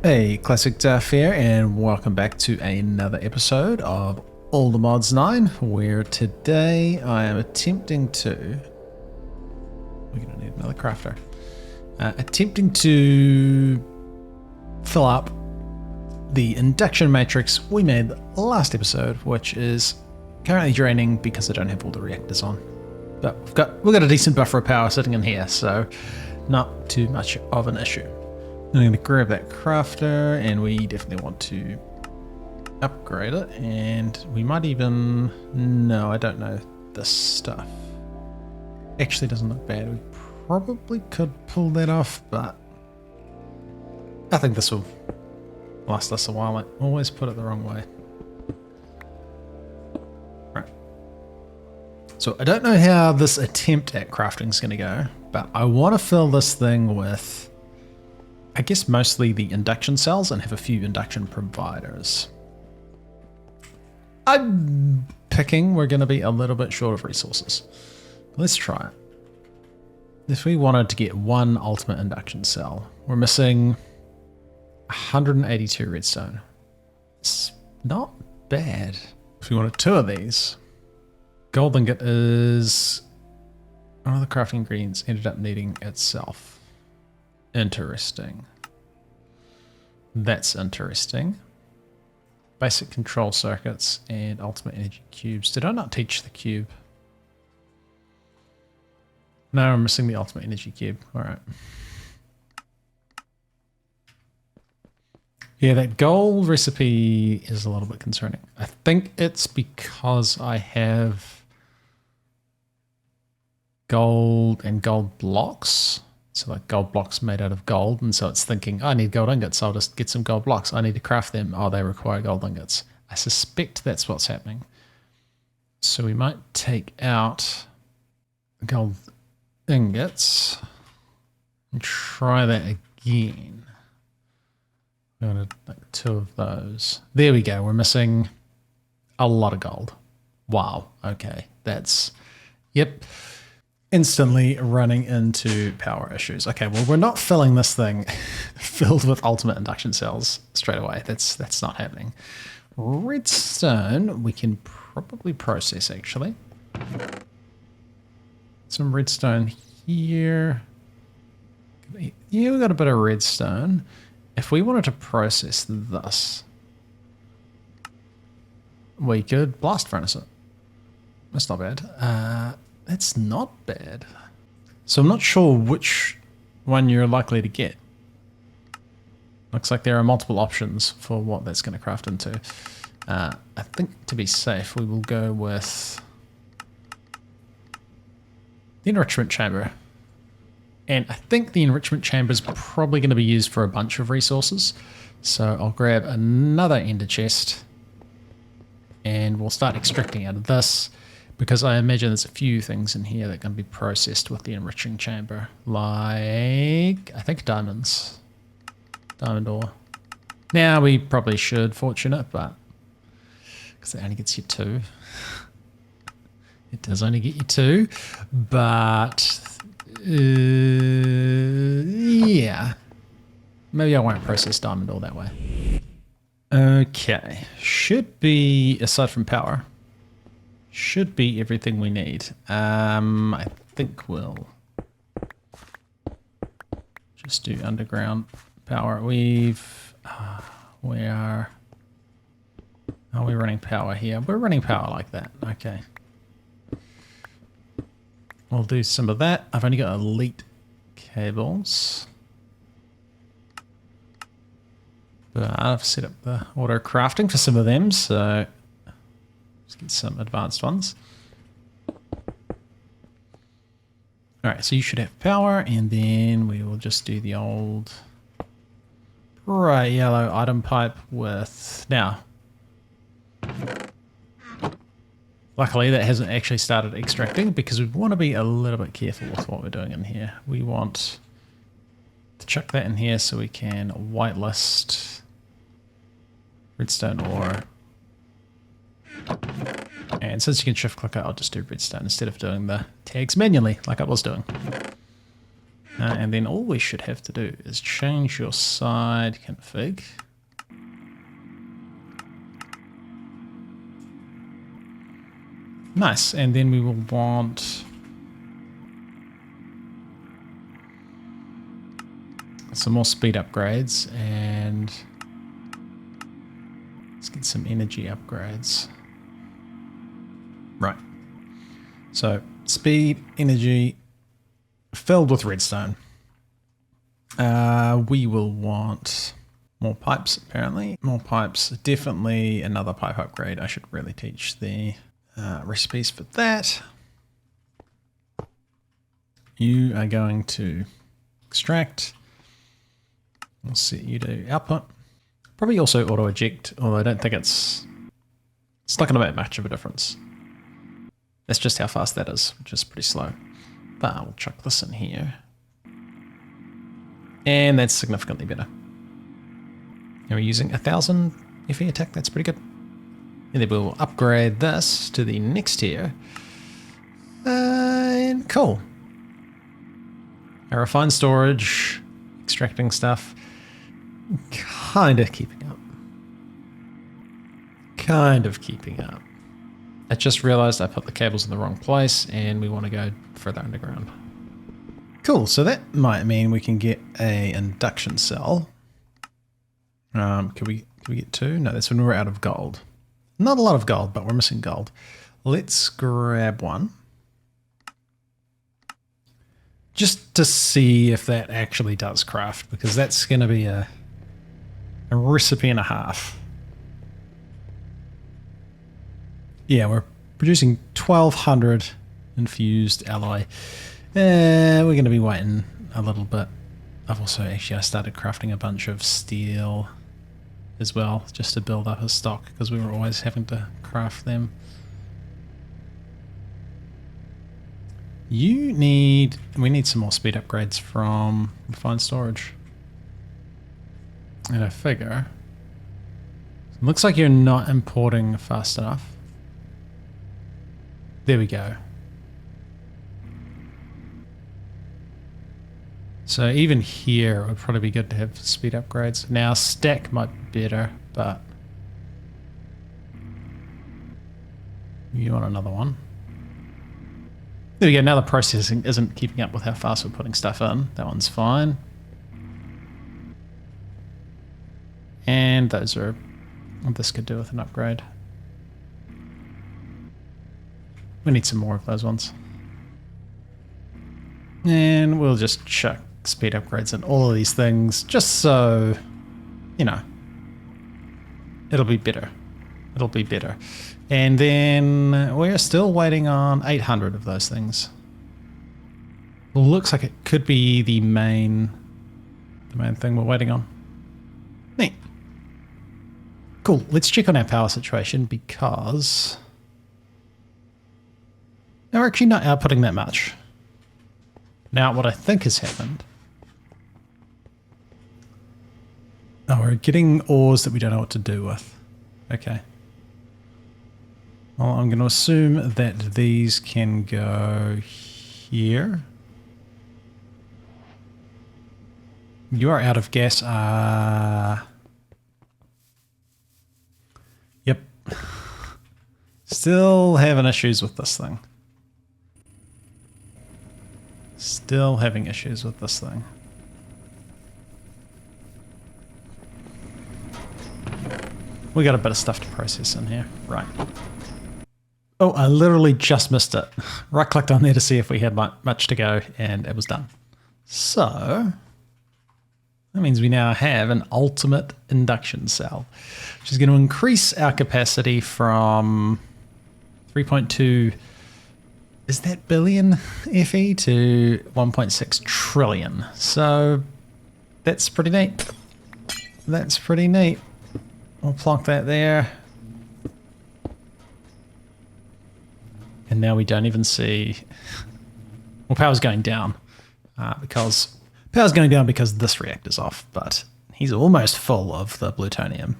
Hey, Classic Duff here, and welcome back to another episode of All the Mods 9, where today I am attempting to... We're going to need another crafter. Attempting to fill up the Induction Matrix we made last episode, which is currently draining because I don't have all the reactors on. But we've got a decent buffer of power sitting in here, so not too much of an issue. I'm going to grab that crafter, and we definitely want to upgrade it, and we might even... No, I don't know this stuff. Actually doesn't look bad. We probably could pull that off, but I think this will last us a while. I always put it the wrong way. Right. So I don't know how this attempt at crafting is going to go, but I want to fill this thing with, I guess, mostly the induction cells and have a few induction providers. I'm picking we're going to be a little bit short of resources. Let's try it. If we wanted to get one ultimate induction cell, we're missing 182 redstone. It's not bad. If we wanted two of these, gold ingot is one of the crafting ingredients ended up needing itself. Interesting. That's interesting. Basic control circuits and ultimate energy cubes. Did I not teach the cube? No, I'm missing the ultimate energy cube. Alright. Yeah, that gold recipe is a little bit concerning. I think it's because I have gold and gold blocks. So like gold blocks made out of gold, and so it's thinking, I need gold ingots, so I'll just get some gold blocks. I need to craft them. Oh, they require gold ingots. I suspect that's what's happening. So we might take out gold ingots and try that again. We want like two of those. There we go. We're missing a lot of gold. Wow. Okay. That's, yep. Instantly running into power issues. Okay, well, we're not filling this thing filled with ultimate induction cells straight away. That's not happening. Redstone we can probably process, actually. Some redstone here. Yeah, we got a bit of redstone. If we wanted to process this, we could blast furnace it. That's not bad. That's not bad. So I'm not sure which one you're likely to get. Looks like there are multiple options for what that's going to craft into. I think to be safe, we will go with the enrichment chamber. And I think the enrichment chamber is probably going to be used for a bunch of resources. So I'll grab another ender chest and we'll start extracting out of this. Because I imagine there's a few things in here that are going to be processed with the enriching chamber. Like, I think diamonds. Diamond ore. Now, we probably should fortunate, but... because it only gets you 2. It does only get you 2. But... yeah. Maybe I won't process diamond ore that way. Okay. Should be, aside from power... should be everything we need. I think we'll just do underground power. Are we running power here? We're running power like that. Okay. We'll do some of that. I've only got elite cables. But I've set up the auto crafting for some of them, so let's get some advanced ones. Alright, so you should have power, and then we will just do the old bright yellow item pipe with... Now, luckily that hasn't actually started extracting because we want to be a little bit careful with what we're doing in here. We want to chuck that in here so we can whitelist redstone ore. And since you can shift click it, I'll just do redstone instead of doing the tags manually like I was doing. And then all we should have to do is change your side config. Nice, and then we will want some more speed upgrades, and let's get some energy upgrades. Right, so speed, energy, filled with redstone. We will want more pipes, apparently. More pipes, definitely another pipe upgrade. I should really teach the recipes for that. You are going to extract. We'll set you to output. Probably also auto eject, although I don't think it's not going to make much of a difference. That's just how fast that is, which is pretty slow. But we'll chuck this in here. And that's significantly better. And we're using 1000 FE attack, that's pretty good. And then we'll upgrade this to the next tier. And cool. Our refined storage, extracting stuff, kind of keeping up. Kind of keeping up. I just realized I put the cables in the wrong place and we want to go further underground. Cool, so that might mean we can get a induction cell. Can we get two? No, that's when we're out of gold. Not a lot of gold, but we're missing gold. Let's grab one. Just to see if that actually does craft, because that's going to be a recipe and a half. Yeah, we're producing 1200 infused alloy. We're going to be waiting a little bit. I started crafting a bunch of steel as well, just to build up a stock, because we were always having to craft them. We need some more speed upgrades from refined storage. And I figure, it looks like you're not importing fast enough. There we go. So even here, it would probably be good to have speed upgrades. Now stack might be better, but you want another one. There we go, now the processing isn't keeping up with how fast we're putting stuff in. That one's fine. And those are, this could do with an upgrade. We need some more of those ones. And we'll just chuck speed upgrades in all of these things, just so, you know, it'll be better. It'll be better. And then we're still waiting on 800 of those things. Looks like it could be the main thing we're waiting on. Neat. Cool, let's check on our power situation, because we're actually not outputting that much. Now, what I think has happened... Oh, we're getting ores that we don't know what to do with. Okay. Well, I'm going to assume that these can go here. You are out of gas. Yep. Still having issues with this thing. Still having issues with this thing. We got a bit of stuff to process in here. Right. Oh, I literally just missed it. Right clicked on there to see if we had much to go, and it was done. So that means we now have an ultimate induction cell, which is going to increase our capacity from 3.2, is that billion FE, to 1.6 trillion. So that's pretty neat. That's pretty neat. We'll plonk that there. And now we don't even see... Well, power's going down because this reactor's off, but he's almost full of the plutonium.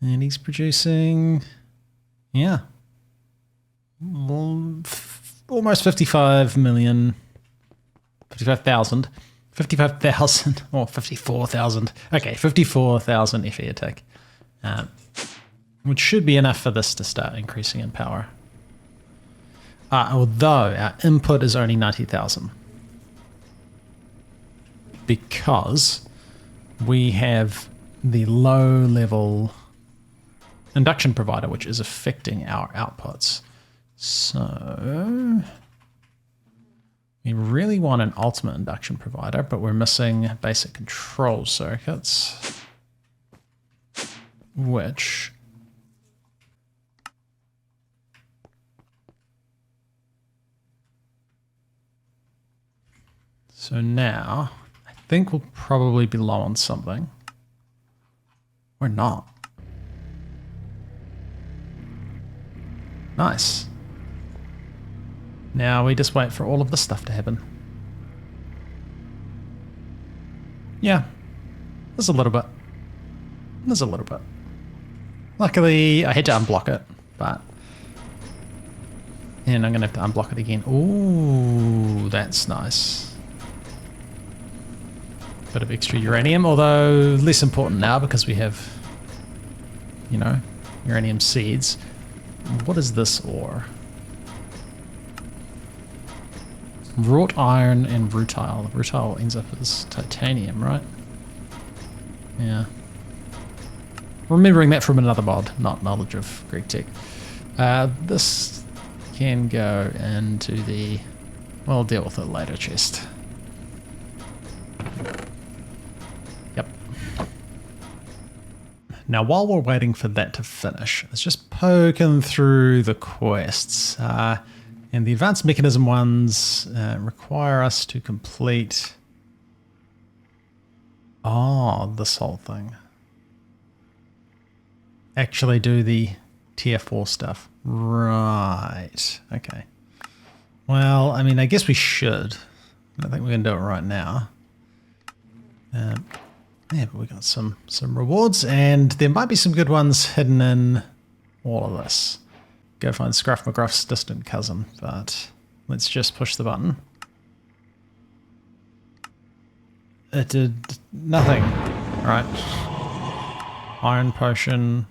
And he's producing... Yeah. Almost 55 million 55,000. 55,000 or 54,000. Okay, 54,000 FE attack. Which should be enough for this to start increasing in power. Although our input is only 90,000. Because we have the low level induction provider, which is affecting our outputs. So we really want an ultimate induction provider, but we're missing basic control circuits, which so now I think we'll probably be low on something. Or not. Nice. Now we just wait for all of this stuff to happen. Yeah. There's a little bit. There's a little bit. Luckily, I had to unblock it, but... And I'm going to have to unblock it again. Ooh, that's nice. Bit of extra uranium, although less important now because we have, you know, uranium seeds. What is this ore? Wrought iron and rutile. Rutile ends up as titanium, right? Yeah. Remembering that from another mod, not knowledge of Greek tech. This can go into the... We'll deal with it later chest. Yep. Now, while we're waiting for that to finish, let's just poking through the quests. And the advanced mechanism ones require us to complete... Oh, this whole thing. Actually do the tier 4 stuff. Right. Okay. Well, I mean, I guess we should. I think we're going to do it right now. Yeah, but we got some rewards, and there might be some good ones hidden in all of this. Go find Scruff McGruff's distant cousin, but let's just push the button. It did nothing. Right. Iron potion.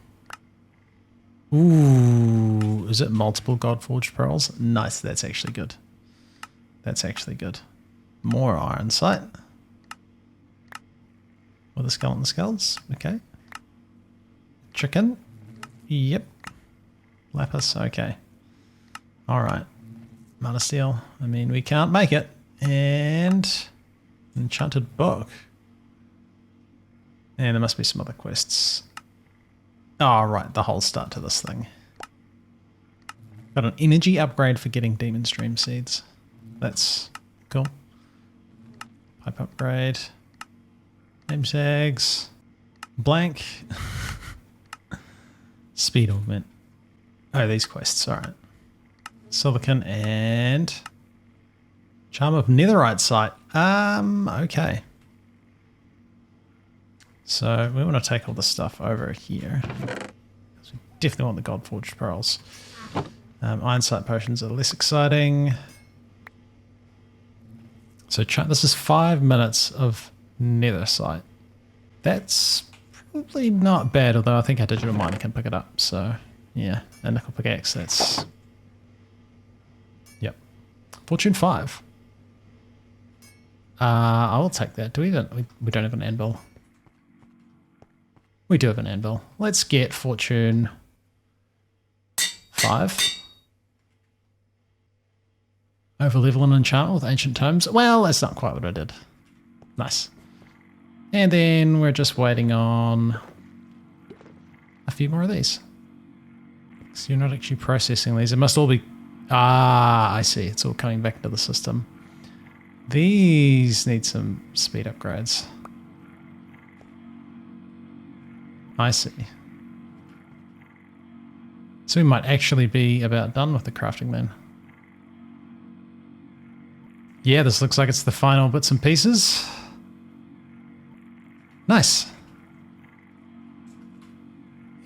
Ooh, is it multiple Godforged pearls? Nice, that's actually good. That's actually good. More iron sight. With the skeleton skulls, okay. Chicken, yep. Lapis, okay. Alright. Mana steel, I mean, we can't make it. And enchanted book. And there must be some other quests. Oh, right, the whole start to this thing. Got an energy upgrade for getting demon stream seeds. That's cool. Pipe upgrade. Name tags. Blank. Speed augment. Oh, these quests, alright. Silicon and Charm of Netherite Sight. Okay. So we want to take all this stuff over here. We definitely want the Godforged pearls. Iron sight potions are less exciting. So this is 5 minutes of nether sight. That's probably not bad, although I think our digital miner can pick it up. So yeah, a nickel pickaxe, that's... Yep. Fortune 5. I will take that. We don't have an anvil. We do have an anvil. Let's get Fortune 5. Over level an enchantment with ancient tomes. Well, that's not quite what I did. Nice. And then we're just waiting on a few more of these. So you're not actually processing these. It must all be... Ah, I see. It's all coming back into the system. These need some speed upgrades. I see. So we might actually be about done with the crafting then. Yeah, this looks like it's the final bits and pieces. Nice.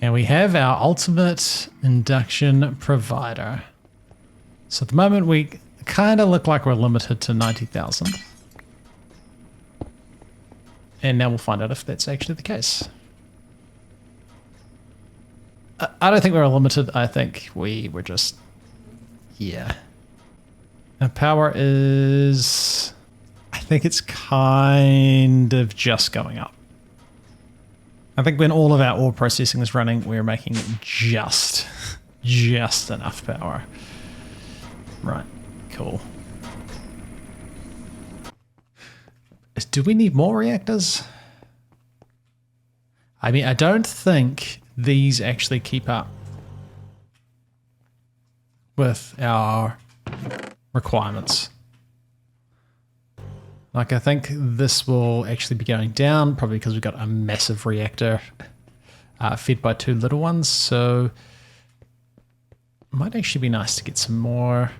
And we have our ultimate induction provider. So at the moment we kind of look like we're limited to 90,000. And now we'll find out if that's actually the case. I don't think we were limited. I think we were just... Yeah. Our power is... I think it's kind of just going up. I think when all of our ore processing is running, we're making just enough power. Right, cool. Do we need more reactors? I mean, I don't think these actually keep up with our requirements. Like, I think this will actually be going down, probably because we've got a massive reactor fed by 2 little ones, so it might actually be nice to get some more,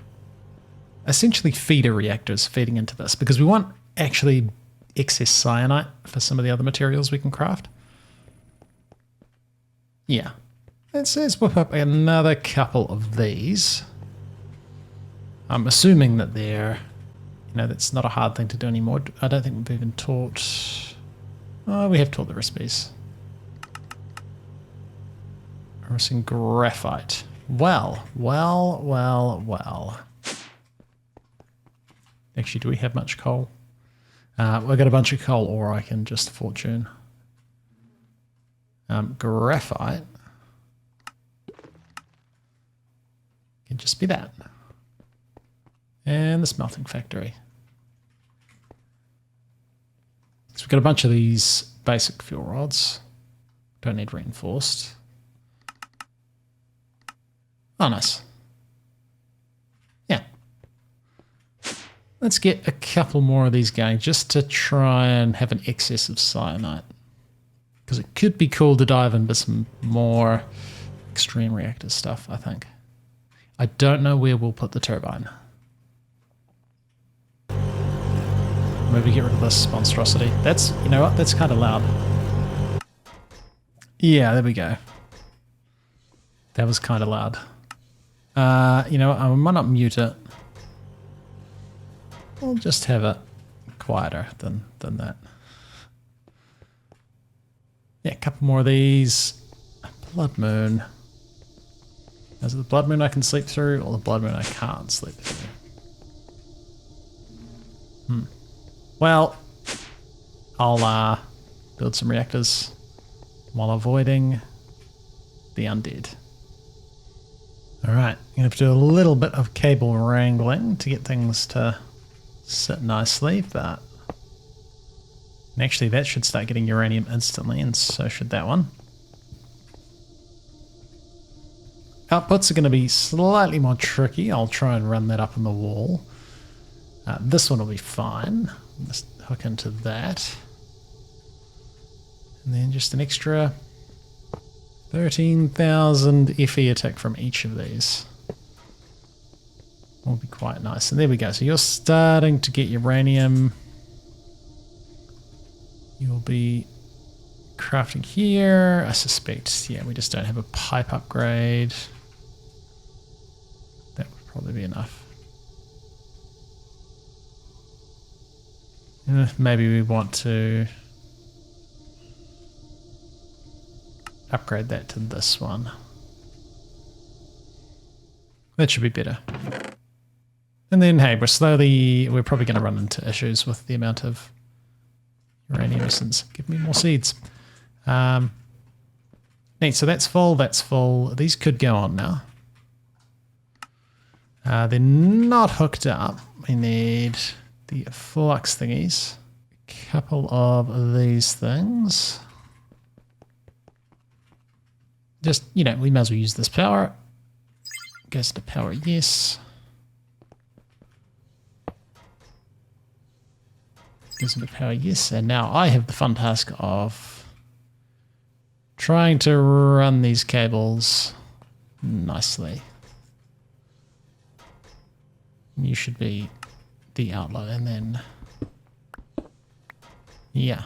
essentially feeder reactors feeding into this, because we want actually excess cyanite for some of the other materials we can craft. Yeah. Let's whip up another couple of these. I'm assuming that they're, you know, that's not a hard thing to do anymore. I don't think we've even taught... Oh, we have taught the recipes. We're missing graphite. Well. Actually, do we have much coal? We've got a bunch of coal ore I can just fortune. Graphite can just be that. And the smelting factory. So we've got a bunch of these basic fuel rods. Don't need reinforced. Oh, nice. Yeah. Let's get a couple more of these going just to try and have an excess of cyanite. Because it could be cool to dive into some more extreme reactor stuff, I think. I don't know where we'll put the turbine. Maybe get rid of this monstrosity. That's, you know what, that's kind of loud. Yeah, there we go. That was kind of loud. You know what, I might not mute it. We'll just have it quieter than that. Yeah, a couple more of these. Blood moon. Is it the blood moon I can sleep through, or the blood moon I can't sleep through? Well, I'll build some reactors while avoiding the undead. Alright, I'm going to have to do a little bit of cable wrangling to get things to sit nicely, but actually that should start getting uranium instantly, and so should that one. Outputs are going to be slightly more tricky. I'll try and run that up on the wall. This one will be fine. Just hook into that. And then just an extra 13,000 Fe a tick from each of these. Will be quite nice. And there we go. So you're starting to get uranium. You'll be crafting here. I suspect, yeah, we just don't have a pipe upgrade. That would probably be enough. Maybe we want to upgrade that to this one. That should be better. And then, hey, we're probably going to run into issues with the amount of uranium essence. Give me more seeds. Neat, so that's full, that's full. These could go on now. They're not hooked up. We need the flux thingies. A couple of these things. Just, you know, we might as well use this power. Goes to power, yes. Goes into power, yes. And now I have the fun task of trying to run these cables nicely. You should be the outlet, and then, yeah.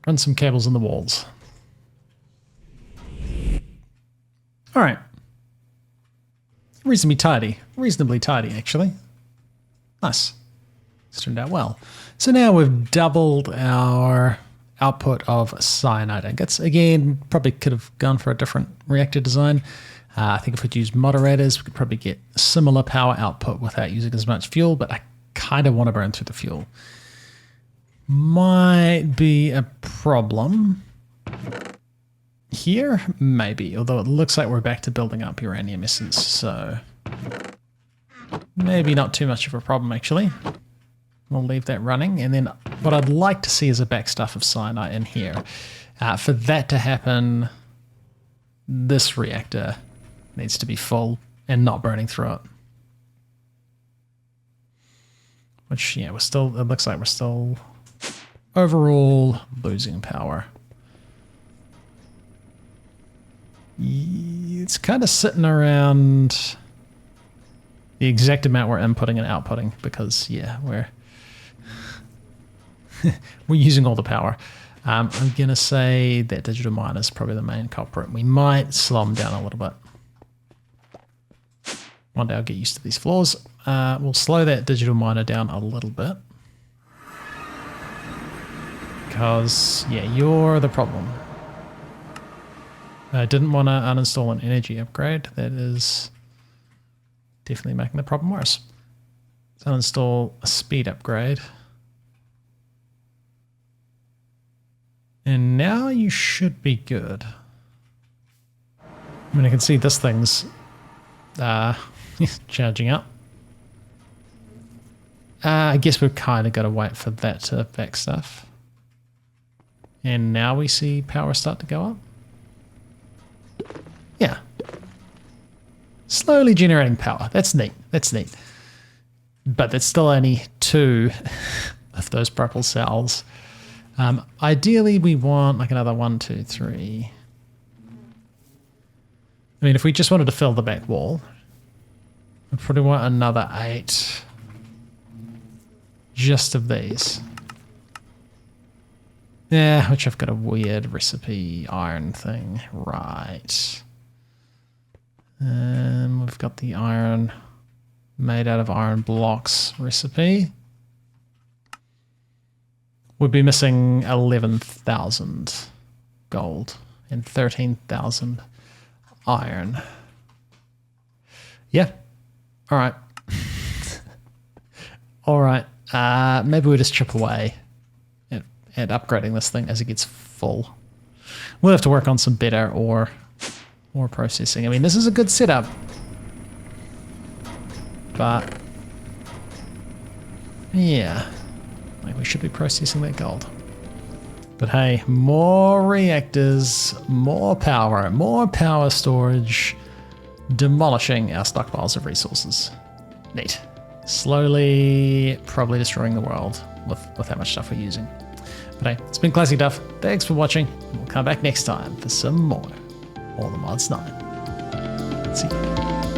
Run some cables in the walls. All right. Reasonably tidy, actually. Nice. It's turned out well. So now we've doubled our output of cyanide ingots. Again, probably could have gone for a different reactor design. I think if we'd used moderators, we could probably get similar power output without using as much fuel, but I kind of want to burn through the fuel. Might be a problem here, maybe, although it looks like we're back to building up uranium essence, so maybe not too much of a problem, actually. We'll leave that running, and then what I'd like to see is a backstuff of cyanide in here. For that to happen, this reactor needs to be full and not burning through it. Which, yeah, it looks like we're still overall losing power. It's kind of sitting around the exact amount we're inputting and outputting because, yeah, we're using all the power. I'm going to say that digital miner is probably the main culprit. We might slow them down a little bit. One day I'll get used to these floors. We'll slow that digital miner down a little bit. Because, yeah, you're the problem. I didn't want to uninstall an energy upgrade. That is definitely making the problem worse. Let's uninstall a speed upgrade. And now you should be good. I mean, I can see this thing's charging up. I guess we've kind of got to wait for that to back stuff. And now we see power start to go up. Yeah. Slowly generating power. That's neat. That's neat. But there's still only 2 of those purple cells. Ideally, we want like another 1, 2, 3. I mean, if we just wanted to fill the back wall, we'd probably want another 8 just of these. Yeah, which I've got a weird recipe iron thing. Right. And we've got the iron made out of iron blocks recipe. We'd be missing 11,000 gold and 13,000 iron. Yeah. All right. All right. Maybe we just chip away at upgrading this thing as it gets full. We'll have to work on some better ore processing. I mean, this is a good setup, but yeah, like we should be processing that gold. But hey, more reactors, more power storage, demolishing our stockpiles of resources. Neat. Slowly, probably destroying the world with how much stuff we're using. But hey, it's been Classic Duff. Thanks for watching. We'll come back next time for some more All the Mods 9. See you.